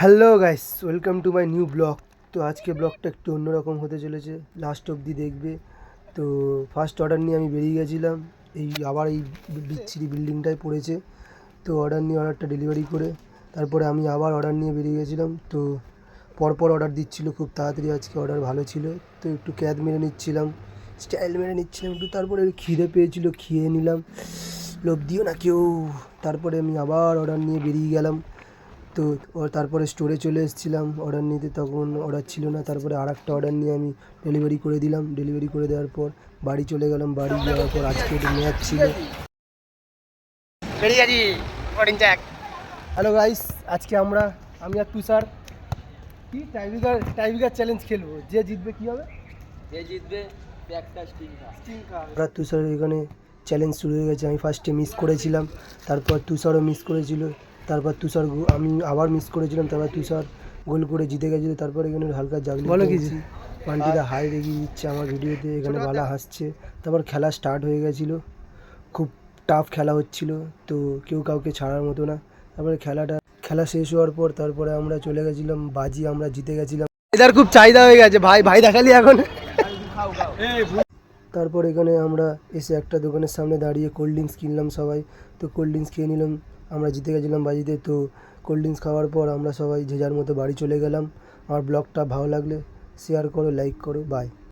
Hello guys, welcome to my new blog. তো আজকে ব্লগটা একটু অন্যরকম হতে চলেছে, লাস্ট অবধি দেখবে। তো ফার্স্ট অর্ডার নিয়ে আমি বেরিয়ে গেছিলাম, আবার এই বিচ্ছিরি বিল্ডিংটায় পড়েছে। তো অর্ডারটা ডেলিভারি করে তারপরে আমি আবার অর্ডার নিয়ে বেরিয়ে গেছিলাম। তো পরপর অর্ডার দিচ্ছিল খুব তাড়াতাড়ি, আজকে অর্ডার ভালো ছিল। তো একটু ক্যাদ মেরে নিচ্ছিলাম, স্টাইল মেরে নিচ্ছিলাম একটু, তারপরে খিদে পেয়েছিল, খেয়ে নিলাম, লোভ দিও না কেউ। তারপরে আমি আবার অর্ডার নিয়ে বেরিয়ে গেলাম। তো তারপরে স্টোরে চলে এসেছিলাম অর্ডার নিতে, তখন অর্ডার ছিল না। তারপরে আর একটা অর্ডার নিয়ে আমি ডেলিভারি করে দিলাম। ডেলিভারি করে দেওয়ার পর বাড়ি চলে গেলাম। বাড়ি যাওয়ার পর আজকে একটু ম্যাচ ছিল। হ্যালো গাইস, আজকে আমি আর তুষার কি টাইব্রেকার চ্যালেঞ্জ খেলবো। যে জিতবে কি হবে? যে জিতবে একটা আমরা তুষারের এখানে চ্যালেঞ্জ শুরু হয়ে গেছে। আমি ফার্স্টে মিস করেছিলাম, তারপর তুষারও মিস করেছিল, তারপর আমি আবার মিস করেছিলাম, তারপর তুষার গোল করে জিতে গেছিলো। তারপর এখানে হালকা জাগলি বলো কিছু, পান্টিটা হাই দেখিয়ে দিচ্ছে আমার ভিডিওতে, এখানে বালা হাসছে। তারপর খেলা স্টার্ট হয়ে গেছিলো, খুব টাফ খেলা হচ্ছিল, তো কেউ কাউকে ছাড়ার মতো না। তারপরে খেলা শেষ হওয়ার পর তারপরে আমরা চলে গেছিলাম বাজি, আমরা জিতে গেছিলাম। এটার খুব চাহিদা হয়ে গেছে, ভাই ভাই দেখালি এখন। তারপর এখানে আমরা এসে একটা দোকানের সামনে দাঁড়িয়ে কোল্ড ড্রিঙ্কস কিনলাম সবাই। তো কোল্ড ড্রিঙ্কস খেয়ে নিলাম, আমরা জিতে গেছিলাম বাজিতে। তো কোল্ড ড্রিঙ্কস খাওয়ার পর আমরা সবাই যে যার মতো বাড়ি চলে গেলাম। আমার ব্লগটা ভালো লাগলে শেয়ার করো, লাইক করো, বাই।